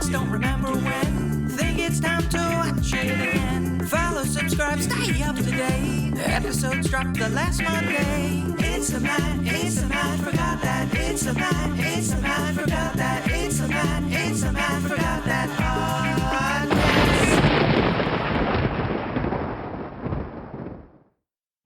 just don't remember when. Think it's time to watch it again. Follow, subscribe, stay up to date. The episodes drop the last Monday. It's a Matt, forgot that. It's a Matt, forgot that. It's a Matt, forgot that podcast.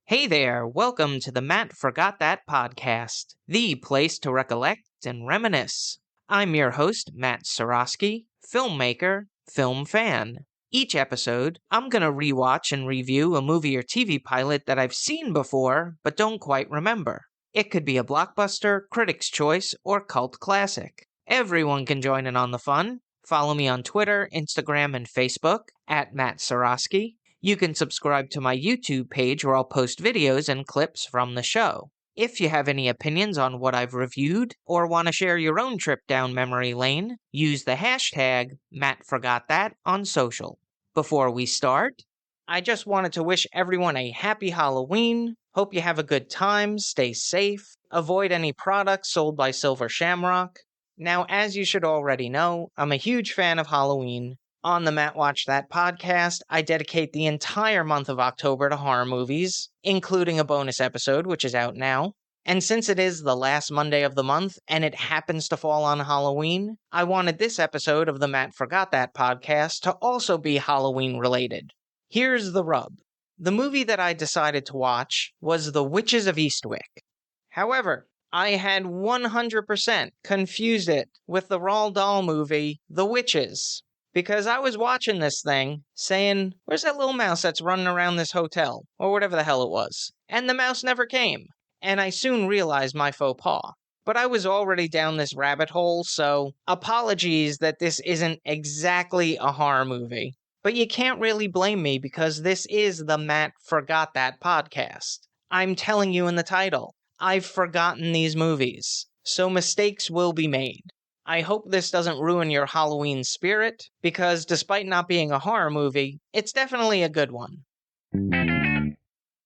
Hey there, welcome to the Matt Forgot That podcast, the place to recollect and reminisce. I'm your host, Matt Seroski, filmmaker, film fan. Each episode, I'm going to rewatch and review a movie or TV pilot that I've seen before, but don't quite remember. It could be a blockbuster, critic's choice, or cult classic. Everyone can join in on the fun. Follow me on Twitter, Instagram, and Facebook, at Matt Seroski. You can subscribe to my YouTube page where I'll post videos and clips from the show. If you have any opinions on what I've reviewed, or want to share your own trip down memory lane, use the hashtag MattForgotThat on social. Before we start, I just wanted to wish everyone a happy Halloween. Hope you have a good time, stay safe, avoid any products sold by Silver Shamrock. Now, as you should already know, I'm a huge fan of Halloween. On the Matt Watch That podcast, I dedicate the entire month of October to horror movies, including a bonus episode, which is out now. And since it is the last Monday of the month, and it happens to fall on Halloween, I wanted this episode of the Matt Forgot That podcast to also be Halloween-related. Here's the rub. The movie that I decided to watch was The Witches of Eastwick. However, I had 100% confused it with the Roald Dahl movie, The Witches. Because I was watching this thing, saying, where's that little mouse that's running around this hotel? Or whatever the hell it was. And the mouse never came. And I soon realized my faux pas. But I was already down this rabbit hole, so apologies that this isn't exactly a horror movie. But you can't really blame me because this is the Matt Forgot That podcast. I'm telling you in the title, I've forgotten these movies. So mistakes will be made. I hope this doesn't ruin your Halloween spirit, because despite not being a horror movie, it's definitely a good one.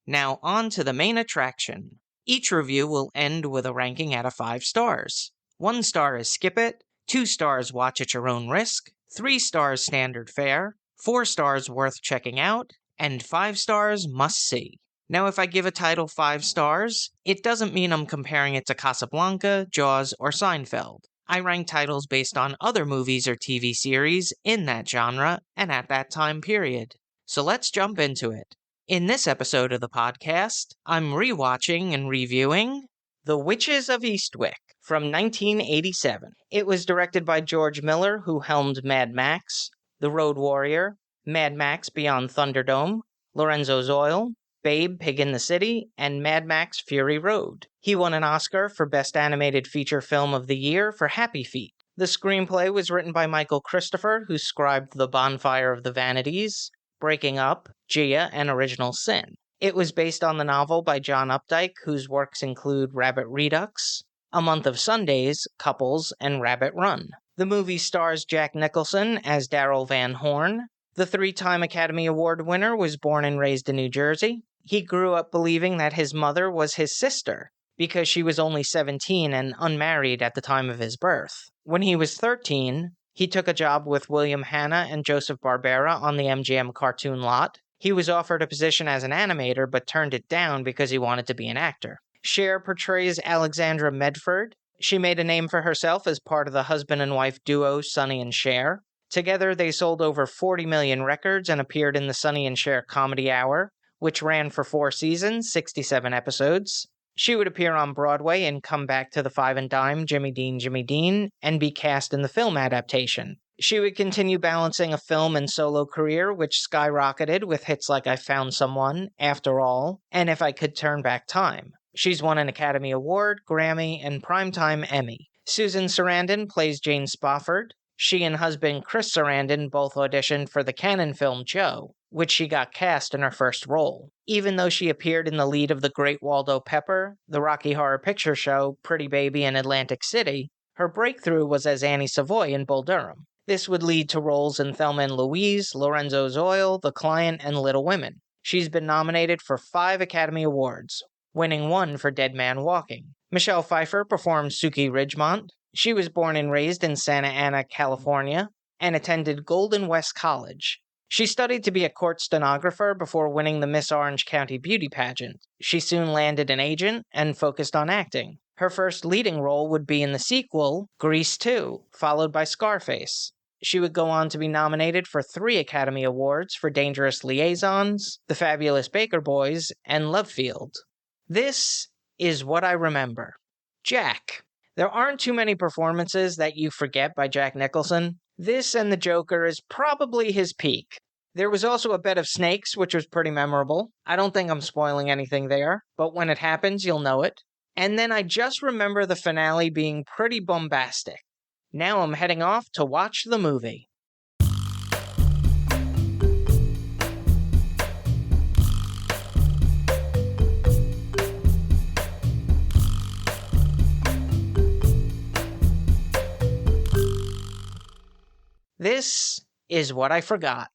Now on to the main attraction. Each review will end with a ranking out of 5 stars. 1 star is skip it, 2 stars watch at your own risk, 3 stars standard fare, 4 stars worth checking out, and 5 stars must see. Now if I give a title 5 stars, it doesn't mean I'm comparing it to Casablanca, Jaws, or Seinfeld. I rank titles based on other movies or TV series in that genre and at that time period. So let's jump into it. In this episode of the podcast, I'm rewatching and reviewing The Witches of Eastwick from 1987. It was directed by George Miller, who helmed Mad Max, The Road Warrior, Mad Max Beyond Thunderdome, Lorenzo's Oil, Babe, Pig in the City, and Mad Max Fury Road. He won an Oscar for Best Animated Feature Film of the Year for Happy Feet. The screenplay was written by Michael Christopher, who scribed The Bonfire of the Vanities, Breaking Up, Gia, and Original Sin. It was based on the novel by John Updike, whose works include Rabbit Redux, A Month of Sundays, Couples, and Rabbit Run. The movie stars Jack Nicholson as Darrell Van Horn. The 3-time Academy Award winner was born and raised in New Jersey. He grew up believing that his mother was his sister, because she was only 17 and unmarried at the time of his birth. When he was 13, he took a job with William Hanna and Joseph Barbera on the MGM cartoon lot. He was offered a position as an animator, but turned it down because he wanted to be an actor. Cher portrays Alexandra Medford. She made a name for herself as part of the husband and wife duo Sonny and Cher. Together, they sold over 40 million records and appeared in the Sonny and Cher Comedy Hour, which ran for 4 seasons, 67 episodes. She would appear on Broadway and come back to the Five and Dime, Jimmy Dean, and be cast in the film adaptation. She would continue balancing a film and solo career, which skyrocketed with hits like I Found Someone, After All, and If I Could Turn Back Time. She's won an Academy Award, Grammy, and Primetime Emmy. Susan Sarandon plays Jane Spofford. She and husband Chris Sarandon both auditioned for the Cannon film Joe, which she got cast in her first role. Even though she appeared in the lead of The Great Waldo Pepper, the Rocky Horror Picture Show, Pretty Baby, and Atlantic City, her breakthrough was as Annie Savoy in Bull Durham. This would lead to roles in Thelma and Louise, Lorenzo's Oil, The Client, and Little Women. She's been nominated for 5 Academy Awards, winning 1 for Dead Man Walking. Michelle Pfeiffer performed Suki Ridgemont. She was born and raised in Santa Ana, California. and attended Golden West College. She studied to be a court stenographer before winning the Miss Orange County beauty pageant. She soon landed an agent and focused on acting. Her first leading role would be in the sequel, Grease 2, followed by Scarface. She would go on to be nominated for 3 Academy Awards for Dangerous Liaisons, The Fabulous Baker Boys, and Love Field. This is what I remember. Jack. There aren't too many performances that you forget by Jack Nicholson. This and The Joker is probably his peak. There was also a bed of snakes, which was pretty memorable. I don't think I'm spoiling anything there, but when it happens, you'll know it. And then I just remember the finale being pretty bombastic. Now I'm heading off to watch the movie. This is what I forgot.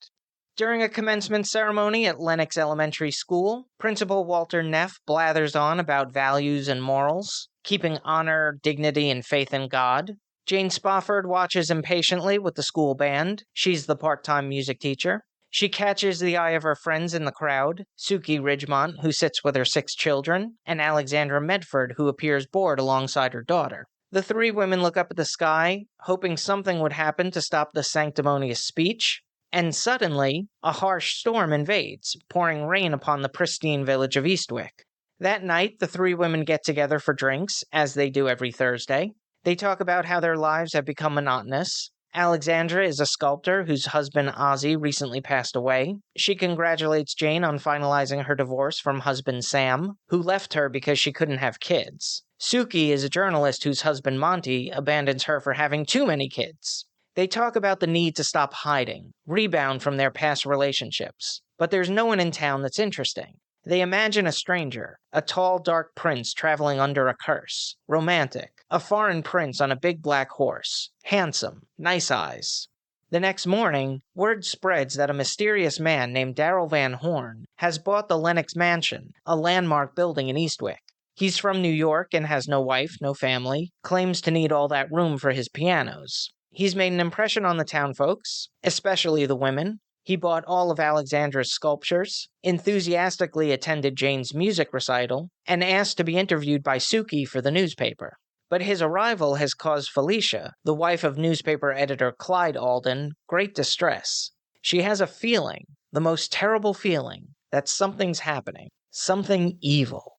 During a commencement ceremony at Lenox Elementary School, Principal Walter Neff blathers on about values and morals, keeping honor, dignity, and faith in God. Jane Spofford watches impatiently with the school band. She's the part-time music teacher. She catches the eye of her friends in the crowd, Suki Ridgemont, who sits with her 6 children, and Alexandra Medford, who appears bored alongside her daughter. The 3 women look up at the sky, hoping something would happen to stop the sanctimonious speech, and suddenly, a harsh storm invades, pouring rain upon the pristine village of Eastwick. That night, the 3 women get together for drinks, as they do every Thursday. They talk about how their lives have become monotonous. Alexandra is a sculptor whose husband Ozzy recently passed away. She congratulates Jane on finalizing her divorce from husband Sam, who left her because she couldn't have kids. Suki is a journalist whose husband Monty abandons her for having too many kids. They talk about the need to stop hiding, rebound from their past relationships. But there's no one in town that's interesting. They imagine a stranger, a tall, dark prince traveling under a curse, romantic, a foreign prince on a big black horse, handsome, nice eyes. The next morning, word spreads that a mysterious man named Darrell Van Horn has bought the Lenox Mansion, a landmark building in Eastwick. He's from New York and has no wife, no family, claims to need all that room for his pianos. He's made an impression on the town folks, especially the women. He bought all of Alexandra's sculptures, enthusiastically attended Jane's music recital, and asked to be interviewed by Suki for the newspaper. But his arrival has caused Felicia, the wife of newspaper editor Clyde Alden, great distress. She has a feeling, the most terrible feeling, that something's happening, something evil.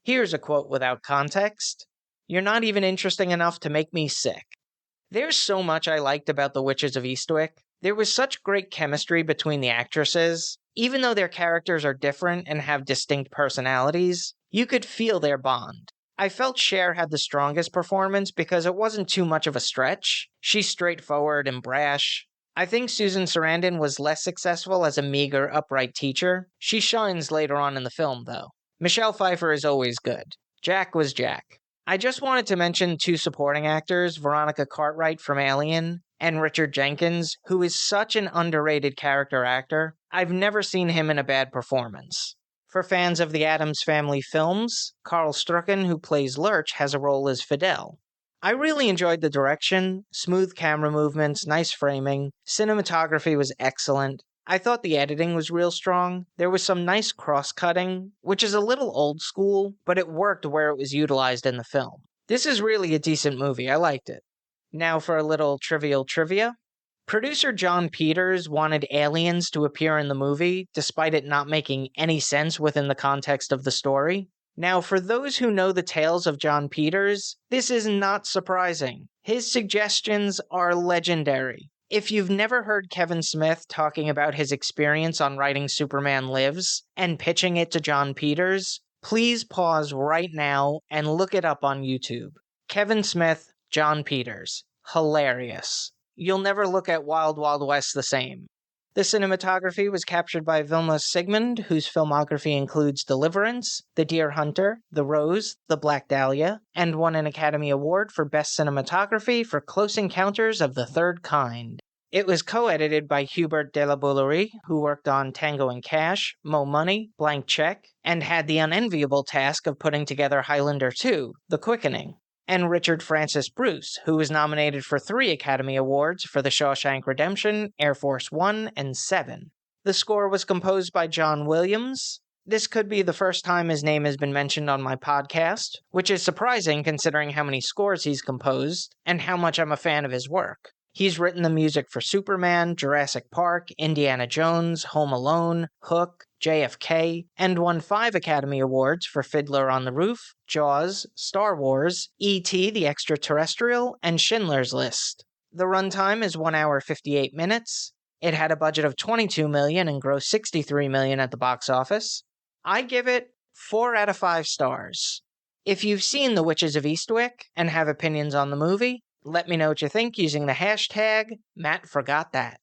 Here's a quote without context. "You're not even interesting enough to make me sick." There's so much I liked about the Witches of Eastwick. There was such great chemistry between the actresses. Even though their characters are different and have distinct personalities, you could feel their bond. I felt Cher had the strongest performance because it wasn't too much of a stretch. She's straightforward and brash. I think Susan Sarandon was less successful as a meager, upright teacher. She shines later on in the film, though. Michelle Pfeiffer is always good. Jack was Jack. I just wanted to mention 2 supporting actors, Veronica Cartwright from Alien, and Richard Jenkins, who is such an underrated character actor. I've never seen him in a bad performance. For fans of the Addams Family films, Carl Strucken, who plays Lurch, has a role as Fidel. I really enjoyed the direction, smooth camera movements, nice framing, cinematography was excellent. I thought the editing was real strong. There was some nice cross-cutting, which is a little old school, but it worked where it was utilized in the film. This is really a decent movie. I liked it. Now for a little trivial trivia. Producer John Peters wanted aliens to appear in the movie, despite it not making any sense within the context of the story. Now, for those who know the tales of John Peters, this is not surprising. His suggestions are legendary. If you've never heard Kevin Smith talking about his experience on writing Superman Lives and pitching it to John Peters, please pause right now and look it up on YouTube. Kevin Smith, John Peters. Hilarious. You'll never look at Wild Wild West the same. The cinematography was captured by Vilmos Sigmund, whose filmography includes Deliverance, The Deer Hunter, The Rose, The Black Dahlia, and won an Academy Award for Best Cinematography for Close Encounters of the Third Kind. It was co-edited by Hubert de la Bouillerie, who worked on Tango and Cash, Mo Money, Blank Check, and had the unenviable task of putting together Highlander 2, The Quickening. and Richard Francis Bruce, who was nominated for 3 Academy Awards for The Shawshank Redemption, Air Force One, and Seven. The score was composed by John Williams. This could be the first time his name has been mentioned on my podcast, which is surprising considering how many scores he's composed and how much I'm a fan of his work. He's written the music for Superman, Jurassic Park, Indiana Jones, Home Alone, Hook, JFK, and won 5 Academy Awards for Fiddler on the Roof, Jaws, Star Wars, E.T. the Extraterrestrial, and Schindler's List. The runtime is 1 hour 58 minutes. It had a budget of $22 million and grossed $63 million at the box office. I give it 4 out of 5 stars. If you've seen The Witches of Eastwick and have opinions on the movie, let me know what you think using the hashtag #MattForgotThat.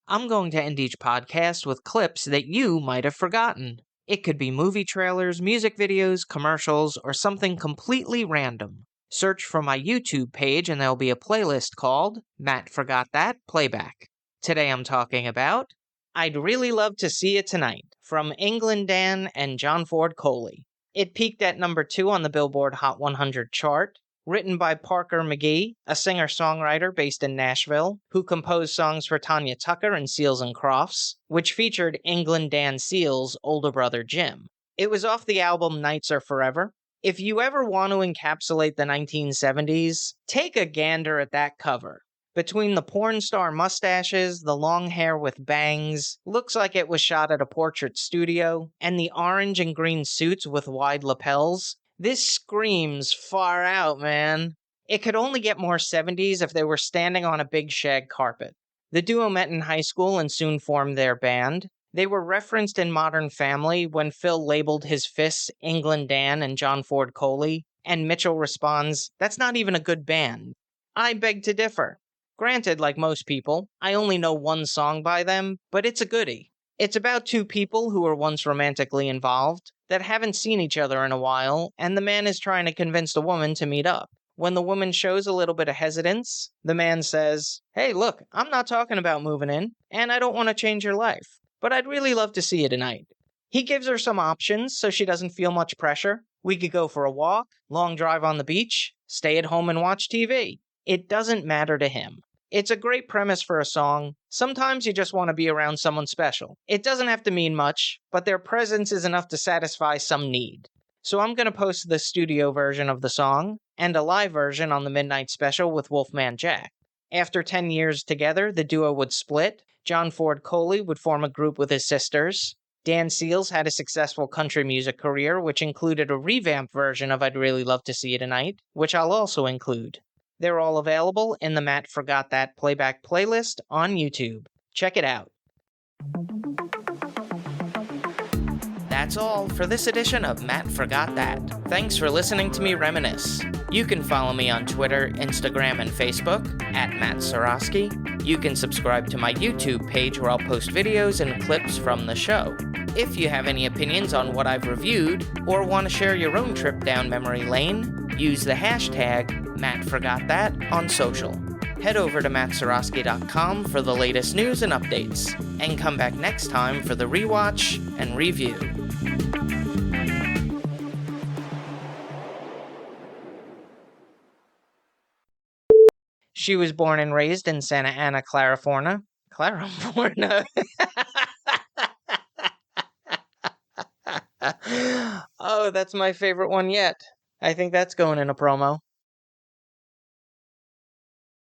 I'm going to end each podcast with clips that you might have forgotten. It could be movie trailers, music videos, commercials, or something completely random. Search for my YouTube page and there'll be a playlist called Matt Forgot That Playback. Today I'm talking about I'd Really Love to See It Tonight from England Dan and John Ford Coley. It peaked at number 2 on the Billboard Hot 100 chart. Written by Parker McGee, a singer-songwriter based in Nashville, who composed songs for Tanya Tucker and Seals and Crofts, which featured England Dan Seals' older brother Jim. It was off the album Nights Are Forever. If you ever want to encapsulate the 1970s, take a gander at that cover. Between the porn star mustaches, the long hair with bangs, looks like it was shot at a portrait studio, and the orange and green suits with wide lapels, this screams far out, man. It could only get more 70s if they were standing on a big shag carpet. The duo met in high school and soon formed their band. They were referenced in Modern Family when Phil labeled his fists England Dan and John Ford Coley, and Mitchell responds, "That's not even a good band." I beg to differ. Granted, like most people, I only know one song by them, but it's a goodie. It's about 2 people who were once romantically involved, that haven't seen each other in a while, and the man is trying to convince the woman to meet up. When the woman shows a little bit of hesitance, the man says, "Hey, look, I'm not talking about moving in, and I don't want to change your life, but I'd really love to see you tonight." He gives her some options so she doesn't feel much pressure. We could go for a walk, long drive on the beach, stay at home and watch TV. It doesn't matter to him. It's a great premise for a song. Sometimes you just want to be around someone special. It doesn't have to mean much, but their presence is enough to satisfy some need. So I'm going to post the studio version of the song, and a live version on the Midnight Special with Wolfman Jack. After 10 years together, the duo would split. John Ford Coley would form a group with his sisters. Dan Seals had a successful country music career, which included a revamped version of I'd Really Love to See You Tonight, which I'll also include. They're all available in the Matt Forgot That Playback playlist on YouTube. Check it out. That's all for this edition of Matt Forgot That. Thanks for listening to me reminisce. You can follow me on Twitter, Instagram, and Facebook at Matt Seroski. You can subscribe to my YouTube page where I'll post videos and clips from the show. If you have any opinions on what I've reviewed, or want to share your own trip down memory lane, use the hashtag MattForgotThat on social. Head over to mattseroski.com for the latest news and updates, and come back next time for the rewatch and review. She was born and raised in Santa Ana, California. Oh, that's my favorite one yet. I think that's going in a promo.